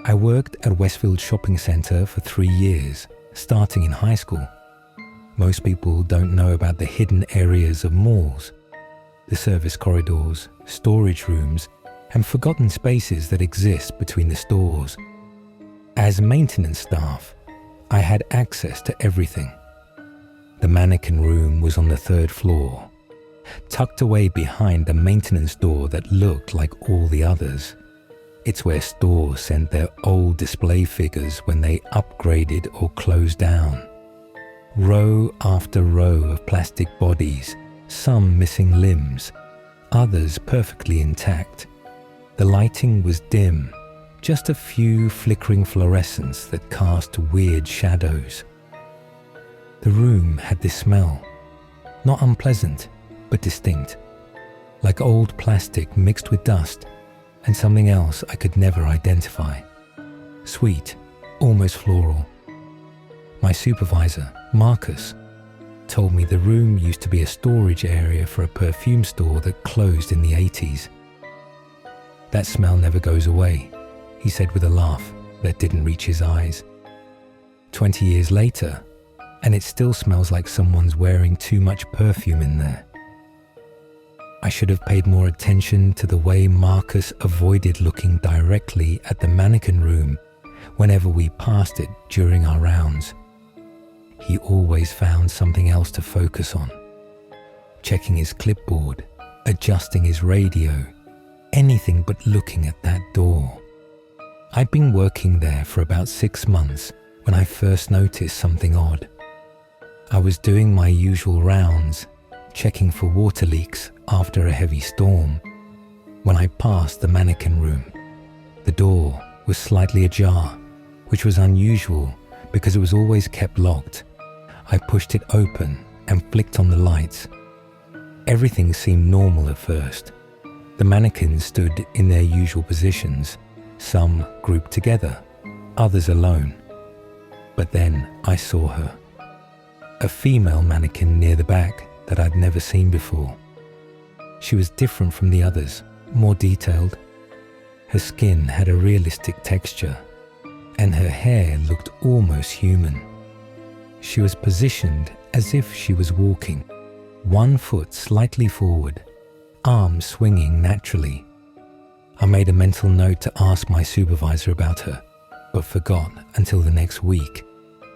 I worked at Westfield Shopping Centre for 3 years, starting in high school. Most people don't know about the hidden areas of malls, the service corridors, storage rooms, and forgotten spaces that exist between the stores. As maintenance staff, I had access to everything. The mannequin room was on the 3rd floor, tucked away behind the maintenance door that looked like all the others. It's where stores sent their old display figures when they upgraded or closed down. Row after row of plastic bodies, some missing limbs, others perfectly intact. The lighting was dim, just a few flickering fluorescents that cast weird shadows. The room had this smell, not unpleasant, but distinct, like old plastic mixed with dust and something else I could never identify. Sweet, almost floral. My supervisor, Marcus, told me the room used to be a storage area for a perfume store that closed in the 80s. That smell never goes away, he said with a laugh that didn't reach his eyes. 20 years later, and it still smells like someone's wearing too much perfume in there. I should have paid more attention to the way Marcus avoided looking directly at the mannequin room whenever we passed it during our rounds. He always found something else to focus on. Checking his clipboard, adjusting his radio, anything but looking at that door. I'd been working there for about 6 months when I first noticed something odd. I was doing my usual rounds, checking for water leaks after a heavy storm, when I passed the mannequin room. The door was slightly ajar, which was unusual because it was always kept locked. I pushed it open and flicked on the lights. Everything seemed normal at first. The mannequins stood in their usual positions, some grouped together, others alone. But then I saw her. A female mannequin near the back that I'd never seen before. She was different from the others, more detailed. Her skin had a realistic texture, and her hair looked almost human. She was positioned as if she was walking, one foot slightly forward, arms swinging naturally. I made a mental note to ask my supervisor about her, but forgot until the next week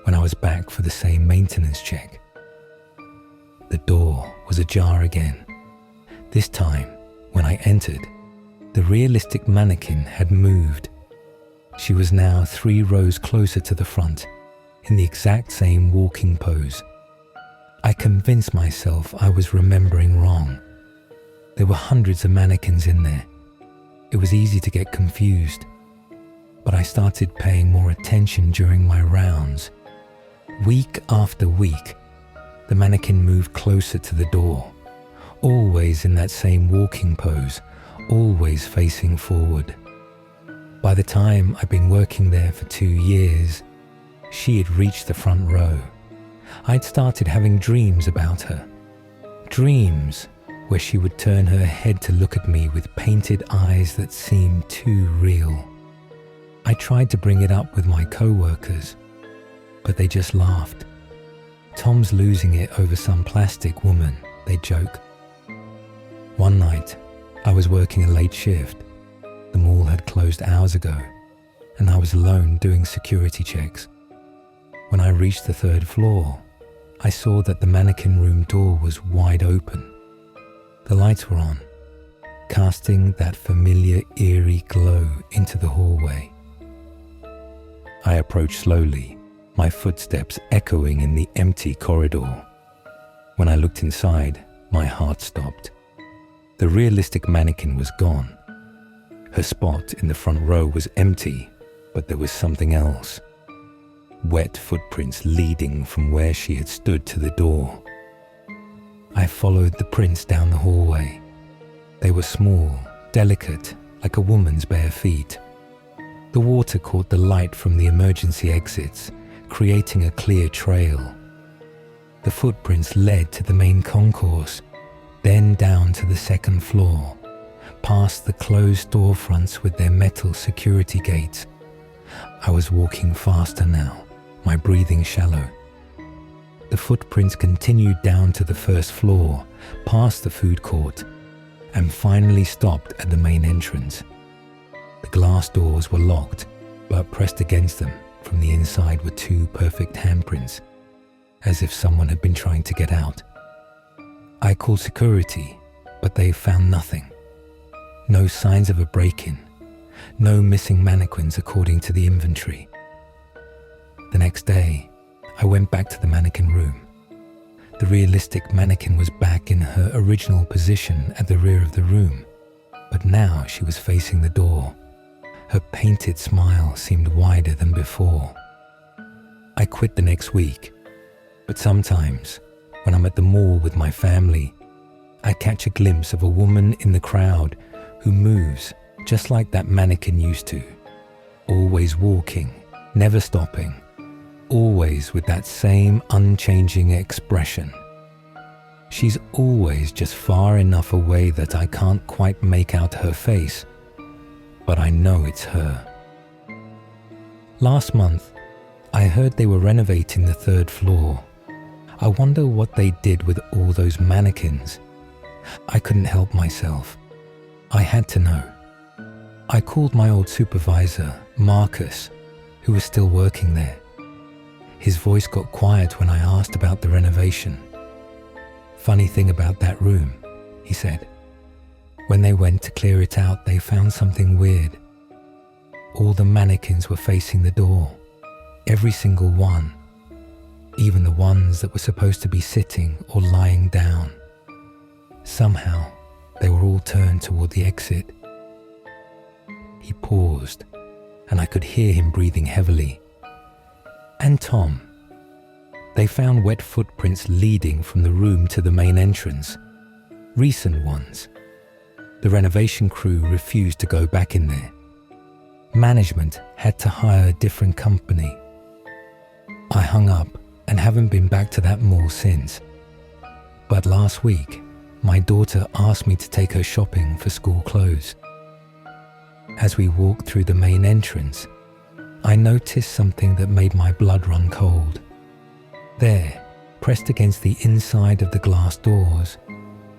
when I was back for the same maintenance check. The door was ajar again. This time, when I entered, the realistic mannequin had moved. She was now 3 rows closer to the front, in the exact same walking pose. I convinced myself I was remembering wrong. There were hundreds of mannequins in there. It was easy to get confused, but I started paying more attention during my rounds. Week after week, the mannequin moved closer to the door, always in that same walking pose, always facing forward. By the time I'd been working there for 2 years, she had reached the front row. I'd started having dreams about her. Dreams where she would turn her head to look at me with painted eyes that seemed too real. I tried to bring it up with my co-workers, but they just laughed. Tom's losing it over some plastic woman, they joke. One night, I was working a late shift. The mall had closed hours ago, and I was alone doing security checks. When I reached the 3rd floor, I saw that the mannequin room door was wide open. The lights were on, casting that familiar eerie glow into the hallway. I approached slowly, my footsteps echoing in the empty corridor. When I looked inside, my heart stopped. The realistic mannequin was gone. Her spot in the front row was empty, but there was something else. Wet footprints leading from where she had stood to the door. I followed the prints down the hallway. They were small, delicate, like a woman's bare feet. The water caught the light from the emergency exits, creating a clear trail. The footprints led to the main concourse, then down to the 2nd floor, past the closed storefronts with their metal security gates. I was walking faster now, my breathing shallow. The footprints continued down to the first floor, past the food court, and finally stopped at the main entrance. The glass doors were locked, but pressed against them from the inside were 2 perfect handprints, as if someone had been trying to get out. I called security, but they found nothing. No signs of a break-in, no missing mannequins according to the inventory. The next day, I went back to the mannequin room. The realistic mannequin was back in her original position at the rear of the room, but now she was facing the door. Her painted smile seemed wider than before. I quit the next week, but sometimes, when I'm at the mall with my family, I catch a glimpse of a woman in the crowd who moves just like that mannequin used to, always walking, never stopping, always with that same unchanging expression. She's always just far enough away that I can't quite make out her face, but I know it's her. Last month, I heard they were renovating the 3rd floor. I wonder what they did with all those mannequins. I couldn't help myself. I had to know. I called my old supervisor, Marcus, who was still working there. His voice got quiet when I asked about the renovation. Funny thing about that room, he said. When they went to clear it out, they found something weird. All the mannequins were facing the door, every single one, even the ones that were supposed to be sitting or lying down. Somehow, they were all turned toward the exit. He paused, and I could hear him breathing heavily. And Tom. They found wet footprints leading from the room to the main entrance, recent ones. The renovation crew refused to go back in there. Management had to hire a different company. I hung up and haven't been back to that mall since. But last week, my daughter asked me to take her shopping for school clothes. As we walked through the main entrance, I noticed something that made my blood run cold. There, pressed against the inside of the glass doors,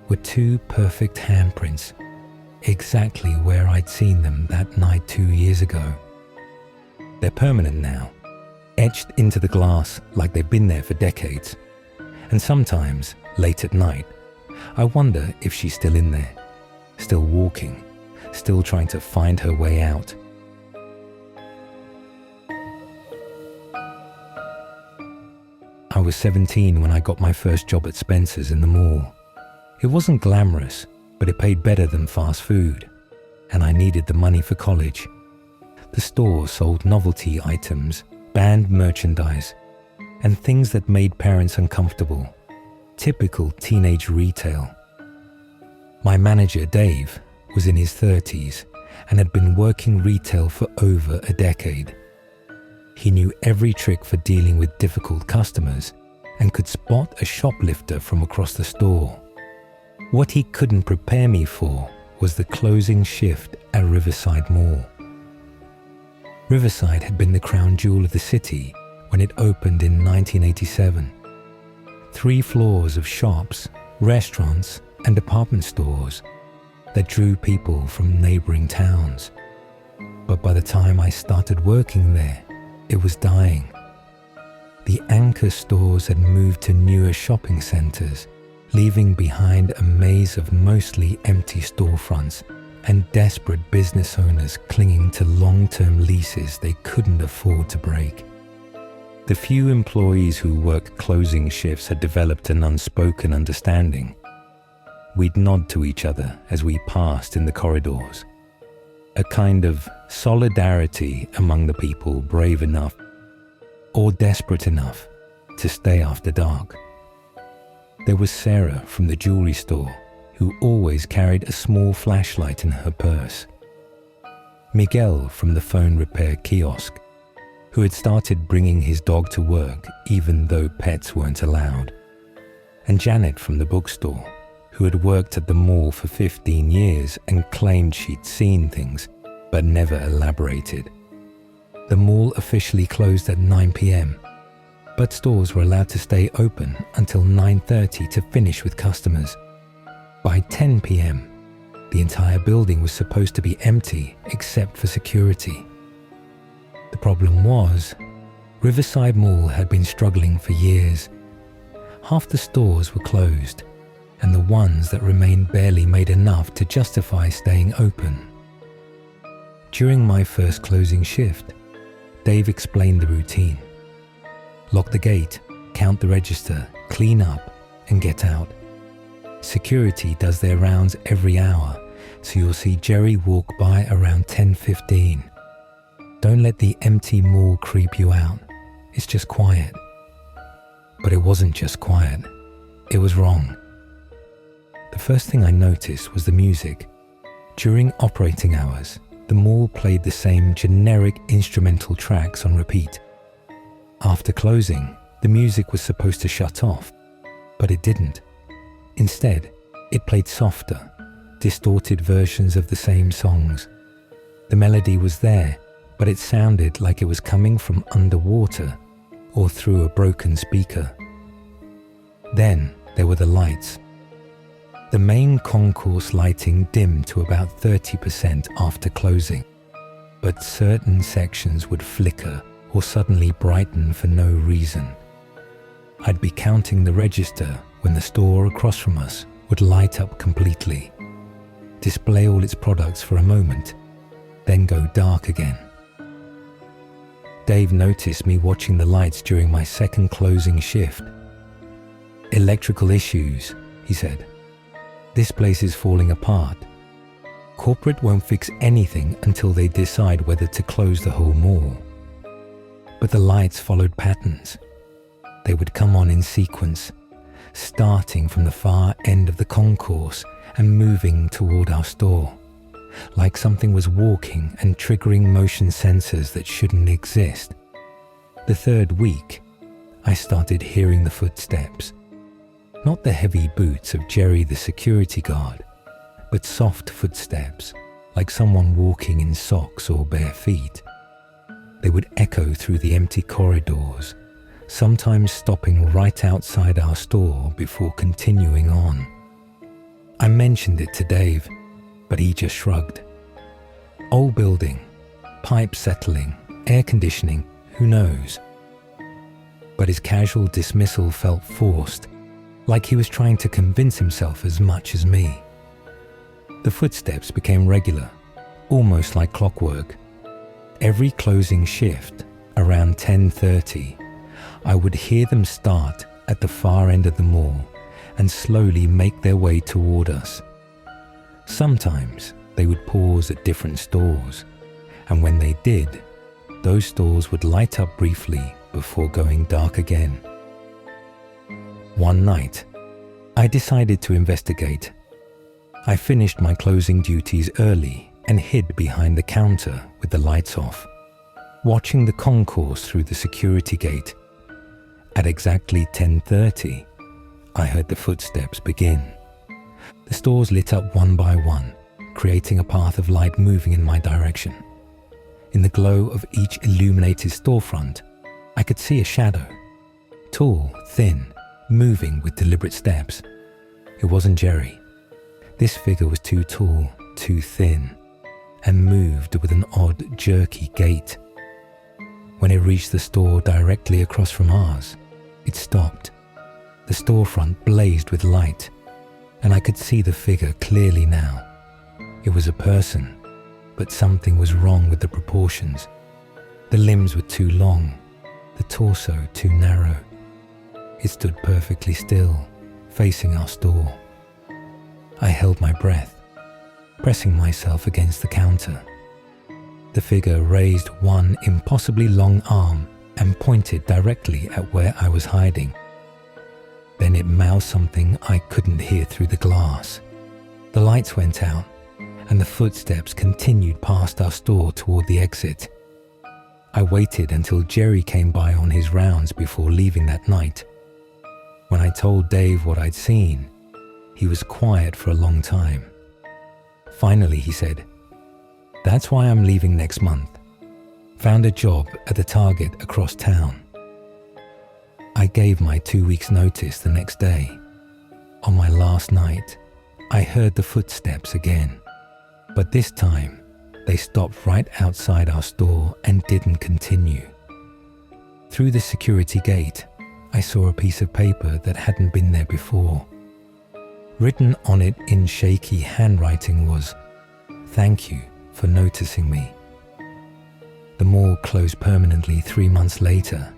were 2 perfect handprints, exactly where I'd seen them that night 2 years ago. They're permanent now, etched into the glass like they've been there for decades. And sometimes, late at night, I wonder if she's still in there, still walking, still trying to find her way out. I was 17 when I got my first job at Spencer's in the mall. It wasn't glamorous, but it paid better than fast food, and I needed the money for college. The store sold novelty items, banned merchandise, and things that made parents uncomfortable. Typical teenage retail. My manager, Dave, was in his 30s and had been working retail for over a decade. He knew every trick for dealing with difficult customers and could spot a shoplifter from across the store. What he couldn't prepare me for was the closing shift at Riverside Mall. Riverside had been the crown jewel of the city when it opened in 1987. 3 floors of shops, restaurants, and department stores that drew people from neighboring towns. But by the time I started working there, it was dying. The anchor stores had moved to newer shopping centers, leaving behind a maze of mostly empty storefronts and desperate business owners clinging to long-term leases they couldn't afford to break. The few employees who worked closing shifts had developed an unspoken understanding. We'd nod to each other as we passed in the corridors. A kind of solidarity among the people brave enough or desperate enough to stay after dark. There was Sarah from the jewelry store, who always carried a small flashlight in her purse. Miguel from the phone repair kiosk, who had started bringing his dog to work even though pets weren't allowed. And Janet from the bookstore, who had worked at the mall for 15 years and claimed she'd seen things, but never elaborated. The mall officially closed at 9 p.m, but stores were allowed to stay open until 9:30 to finish with customers. By 10 p.m, the entire building was supposed to be empty except for security. The problem was, Riverside Mall had been struggling for years. Half the stores were closed, and the ones that remained barely made enough to justify staying open. During my first closing shift, Dave explained the routine. Lock the gate, count the register, clean up, and get out. Security does their rounds every hour, so you'll see Jerry walk by around 10:15. Don't let the empty mall creep you out. It's just quiet. But it wasn't just quiet. It was wrong. The first thing I noticed was the music. During operating hours, the mall played the same generic instrumental tracks on repeat. After closing, the music was supposed to shut off, but it didn't. Instead, it played softer, distorted versions of the same songs. The melody was there, but it sounded like it was coming from underwater or through a broken speaker. Then there were the lights. The main concourse lighting dimmed to about 30% after closing, but certain sections would flicker or suddenly brighten for no reason. I'd be counting the register when the store across from us would light up completely, display all its products for a moment, then go dark again. Dave noticed me watching the lights during my second closing shift. "Electrical issues," he said. "This place is falling apart. Corporate won't fix anything until they decide whether to close the whole mall." But the lights followed patterns. They would come on in sequence, starting from the far end of the concourse and moving toward our store, like something was walking and triggering motion sensors that shouldn't exist. The third week, I started hearing the footsteps. Not the heavy boots of Jerry the security guard, but soft footsteps, like someone walking in socks or bare feet. They would echo through the empty corridors, sometimes stopping right outside our store before continuing on. I mentioned it to Dave, but he just shrugged. Old building, pipes settling, air conditioning, who knows? But his casual dismissal felt forced, like he was trying to convince himself as much as me. The footsteps became regular, almost like clockwork. Every closing shift, around 10:30, I would hear them start at the far end of the mall and slowly make their way toward us. Sometimes they would pause at different stores, and when they did, those stores would light up briefly before going dark again. One night, I decided to investigate. I finished my closing duties early and hid behind the counter with the lights off, watching the concourse through the security gate. At exactly 10:30, I heard the footsteps begin. The stores lit up one by one, creating a path of light moving in my direction. In the glow of each illuminated storefront, I could see a shadow, tall, thin, moving with deliberate steps. It wasn't Jerry. This figure was too tall, too thin, and moved with an odd, jerky gait. When it reached the store directly across from ours, it stopped. The storefront blazed with light, and I could see the figure clearly now. It was a person, but something was wrong with the proportions. The limbs were too long, the torso too narrow. It stood perfectly still, facing our store. I held my breath, pressing myself against the counter. The figure raised one impossibly long arm and pointed directly at where I was hiding. Then it mouthed something I couldn't hear through the glass. The lights went out, and the footsteps continued past our store toward the exit. I waited until Jerry came by on his rounds before leaving that night. When I told Dave what I'd seen, he was quiet for a long time. Finally, he said, "That's why I'm leaving next month. Found a job at the Target across town. I gave my 2 weeks' notice the next day. On my last night, I heard the footsteps again, but this time they stopped right outside our store and didn't continue. Through the security gate, I saw a piece of paper that hadn't been there before. Written on it in shaky handwriting was, "Thank you for noticing me." The mall closed permanently 3 months later.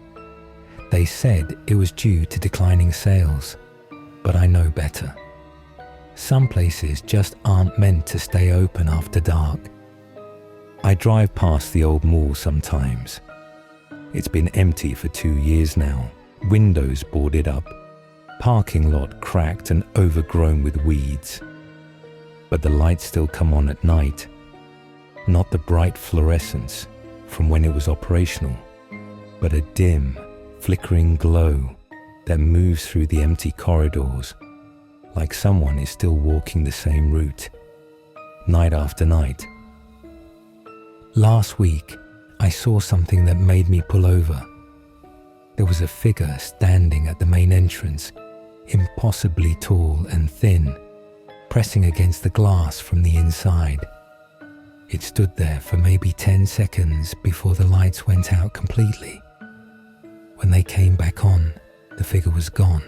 They said it was due to declining sales, but I know better. Some places just aren't meant to stay open after dark. I drive past the old mall sometimes. It's been empty for 2 years now, windows boarded up, parking lot cracked and overgrown with weeds. But the lights still come on at night, not the bright fluorescence from when it was operational, but a dim, flickering glow that moves through the empty corridors like someone is still walking the same route, night after night. Last week, I saw something that made me pull over. There was a figure standing at the main entrance, impossibly tall and thin, pressing against the glass from the inside. It stood there for maybe 10 seconds before the lights went out completely. When they came back on, the figure was gone,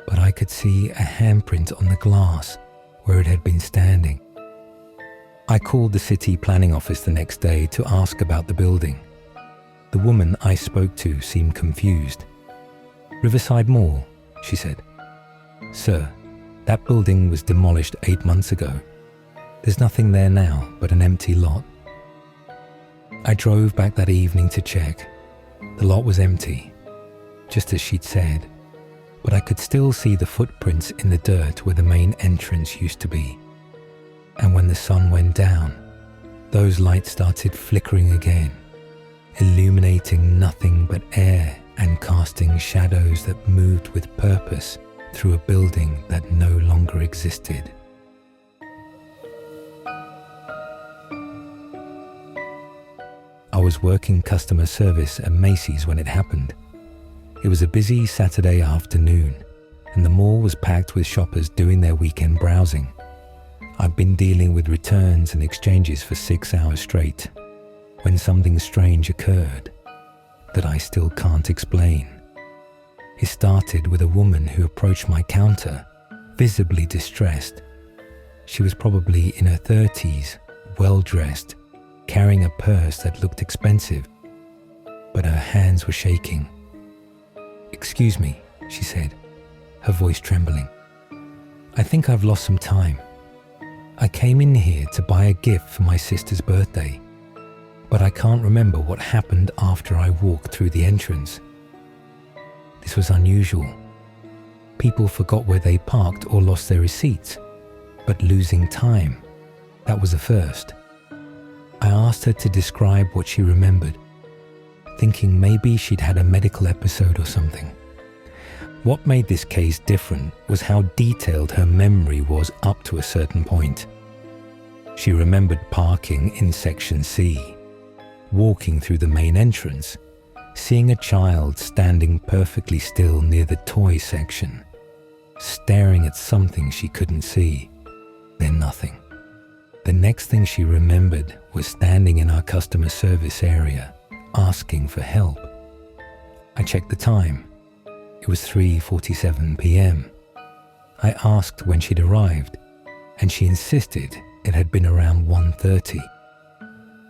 but I could see a handprint on the glass where it had been standing. I called the city planning office the next day to ask about the building. The woman I spoke to seemed confused. "Riverside Mall," she said. "Sir, that building was demolished 8 months ago. There's nothing there now but an empty lot." I drove back that evening to check. The lot was empty, just as she'd said, but I could still see the footprints in the dirt where the main entrance used to be. And when the sun went down, those lights started flickering again, illuminating nothing but air and casting shadows that moved with purpose through a building that no longer existed. I was working customer service at Macy's when it happened. It was a busy Saturday afternoon, and the mall was packed with shoppers doing their weekend browsing. I'd been dealing with returns and exchanges for 6 hours straight, when something strange occurred that I still can't explain. It started with a woman who approached my counter, visibly distressed. She was probably in her 30s, well-dressed, carrying a purse that looked expensive, but her hands were shaking. "Excuse me," she said, her voice trembling. "I think I've lost some time. I came in here to buy a gift for my sister's birthday, but I can't remember what happened after I walked through the entrance. This was unusual. People forgot where they parked or lost their receipts, but losing time, that was a first." I asked her to describe what she remembered, thinking maybe she'd had a medical episode or something. What made this case different was how detailed her memory was up to a certain point. She remembered parking in Section C, walking through the main entrance, seeing a child standing perfectly still near the toy section, staring at something she couldn't see, then nothing. The next thing she remembered was standing in our customer service area, asking for help. I checked the time. It was 3:47 p.m. I asked when she'd arrived, and she insisted it had been around 1:30.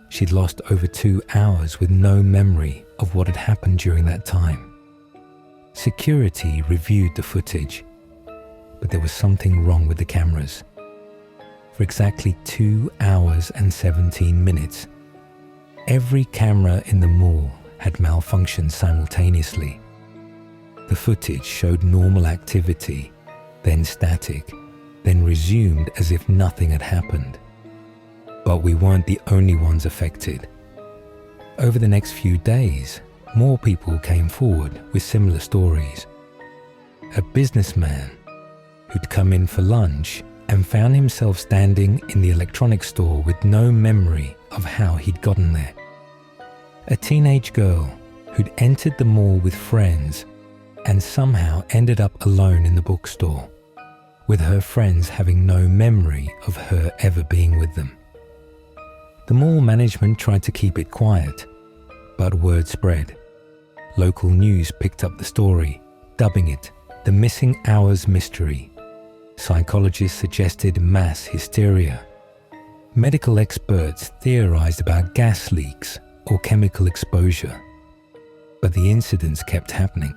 She'd lost over 2 hours with no memory of what had happened during that time. Security reviewed the footage, but there was something wrong with the cameras. For exactly 2 hours and 17 minutes, every camera in the mall had malfunctioned simultaneously. The footage showed normal activity, then static, then resumed as if nothing had happened. But we weren't the only ones affected. Over the next few days, more people came forward with similar stories. A businessman who'd come in for lunch and found himself standing in the electronics store with no memory of how he'd gotten there. A teenage girl who'd entered the mall with friends and somehow ended up alone in the bookstore, with her friends having no memory of her ever being with them. The mall management tried to keep it quiet, but word spread. Local news picked up the story, dubbing it the Missing Hours Mystery. Psychologists suggested mass hysteria. Medical experts theorized about gas leaks or chemical exposure. But the incidents kept happening.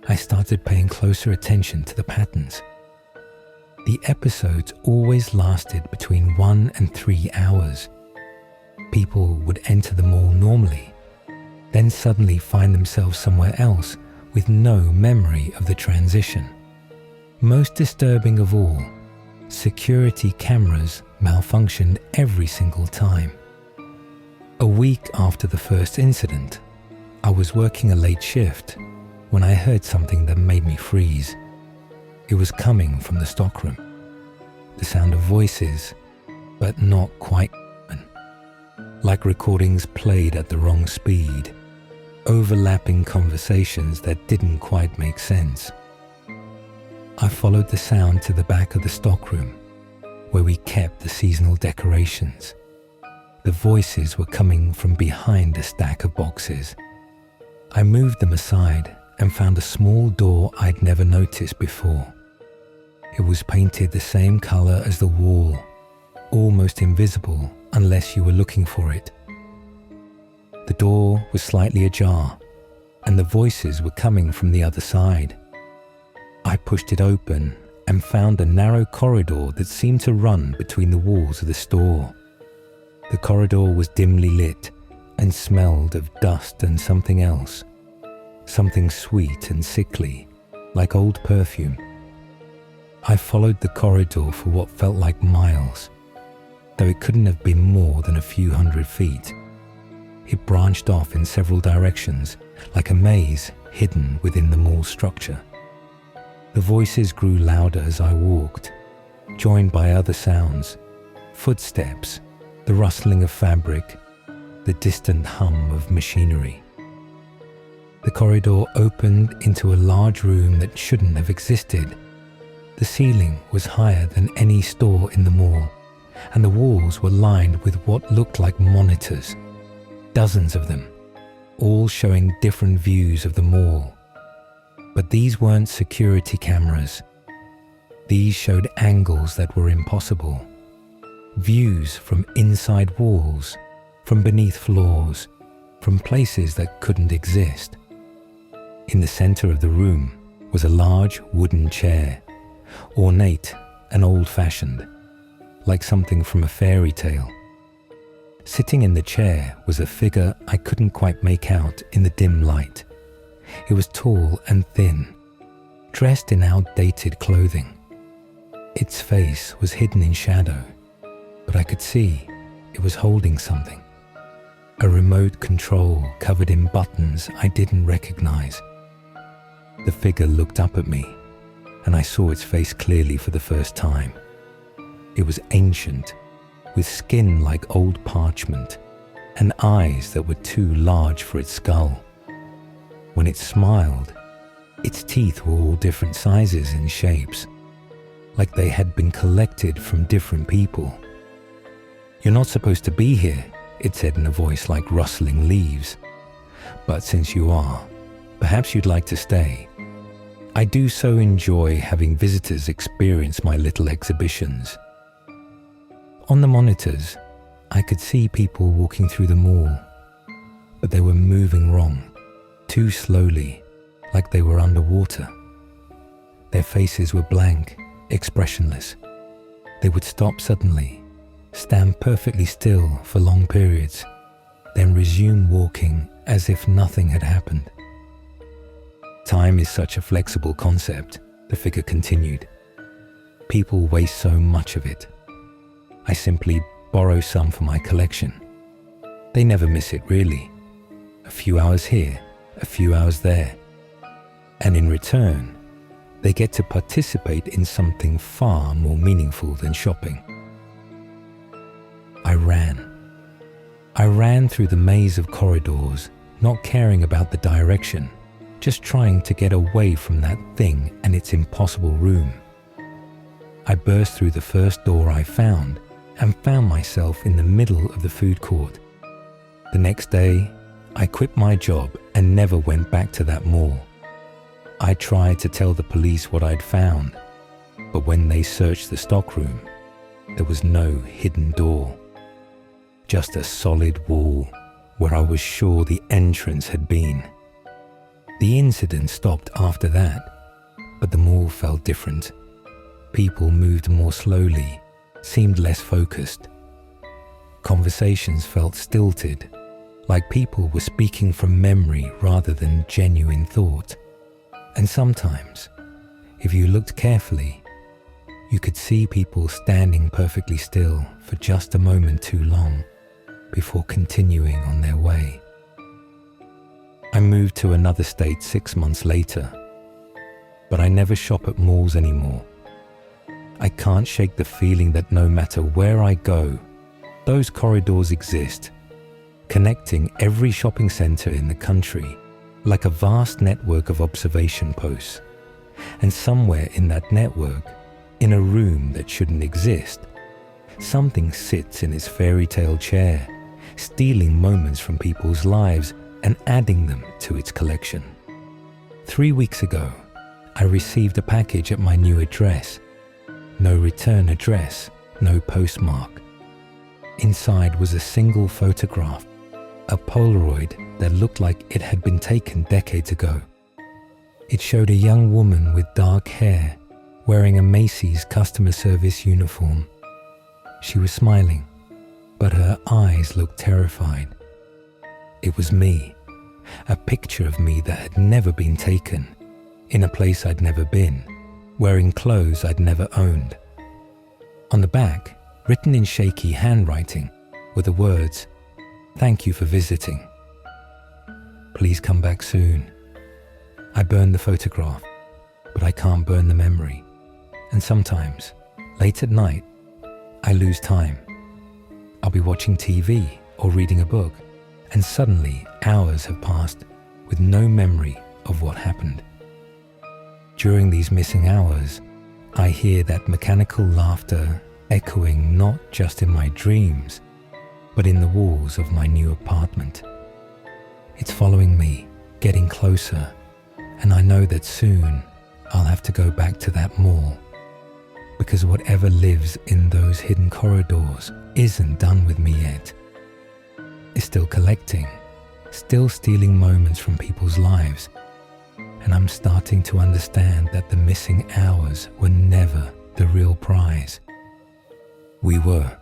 I started paying closer attention to the patterns. The episodes always lasted between 1 and 3 hours. People would enter the mall normally, then suddenly find themselves somewhere else with no memory of the transition. Most disturbing of all, security cameras malfunctioned every single time. A week after the first incident, I was working a late shift when I heard something that made me freeze. It was coming from the stockroom. The sound of voices, but not quite human. Like recordings played at the wrong speed, overlapping conversations that didn't quite make sense. I followed the sound to the back of the stockroom, where we kept the seasonal decorations. The voices were coming from behind a stack of boxes. I moved them aside and found a small door I'd never noticed before. It was painted the same color as the wall, almost invisible unless you were looking for it. The door was slightly ajar, and the voices were coming from the other side. I pushed it open and found a narrow corridor that seemed to run between the walls of the store. The corridor was dimly lit and smelled of dust and something else. Something sweet and sickly, like old perfume. I followed the corridor for what felt like miles, though it couldn't have been more than a few hundred feet. It branched off in several directions, like a maze hidden within the mall structure. The voices grew louder as I walked, joined by other sounds, footsteps, the rustling of fabric, the distant hum of machinery. The corridor opened into a large room that shouldn't have existed. The ceiling was higher than any store in the mall, and the walls were lined with what looked like monitors, dozens of them, all showing different views of the mall. But these weren't security cameras. These showed angles that were impossible. Views from inside walls, from beneath floors, from places that couldn't exist. In the center of the room was a large wooden chair, ornate and old-fashioned, like something from a fairy tale. Sitting in the chair was a figure I couldn't quite make out in the dim light. It was tall and thin, dressed in outdated clothing. Its face was hidden in shadow, but I could see it was holding something. A remote control covered in buttons I didn't recognize. The figure looked up at me, and I saw its face clearly for the first time. It was ancient, with skin like old parchment, and eyes that were too large for its skull. When it smiled, its teeth were all different sizes and shapes, like they had been collected from different people. "You're not supposed to be here," it said in a voice like rustling leaves. "But since you are, perhaps you'd like to stay. I do so enjoy having visitors experience my little exhibitions." On the monitors, I could see people walking through the mall, but they were moving wrong, too slowly, like they were underwater. Their faces were blank, expressionless. They would stop suddenly, stand perfectly still for long periods, then resume walking as if nothing had happened. "Time is such a flexible concept," the figure continued. "People waste so much of it. I simply borrow some for my collection. They never miss it really. A few hours here, a few hours there. And in return, they get to participate in something far more meaningful than shopping." I ran. I ran through the maze of corridors, not caring about the direction, just trying to get away from that thing and its impossible room. I burst through the first door I found and found myself in the middle of the food court. The next day, I quit my job and never went back to that mall. I tried to tell the police what I'd found, but when they searched the stockroom, there was no hidden door. Just a solid wall where I was sure the entrance had been. The incident stopped after that, but the mall felt different. People moved more slowly, seemed less focused. Conversations felt stilted, like people were speaking from memory rather than genuine thought. And sometimes, if you looked carefully, you could see people standing perfectly still for just a moment too long before continuing on their way. I moved to another state 6 months later, but I never shop at malls anymore. I can't shake the feeling that no matter where I go, those corridors exist, connecting every shopping center in the country like a vast network of observation posts. And somewhere in that network, in a room that shouldn't exist, something sits in its fairy tale chair, stealing moments from people's lives and adding them to its collection. 3 weeks ago, I received a package at my new address. No return address, no postmark. Inside was a single photograph, a Polaroid that looked like it had been taken decades ago. It showed a young woman with dark hair, wearing a Macy's customer service uniform. She was smiling, but her eyes looked terrified. It was me, a picture of me that had never been taken, in a place I'd never been, wearing clothes I'd never owned. On the back, written in shaky handwriting, were the words, "Thank you for visiting. Please come back soon." I burned the photograph, but I can't burn the memory. And sometimes, late at night, I lose time. I'll be watching TV or reading a book, and suddenly hours have passed with no memory of what happened. During these missing hours, I hear that mechanical laughter echoing not just in my dreams, but in the walls of my new apartment. It's following me, getting closer, and I know that soon I'll have to go back to that mall, because whatever lives in those hidden corridors isn't done with me yet. It's still collecting, still stealing moments from people's lives, and I'm starting to understand that the missing hours were never the real prize. We were.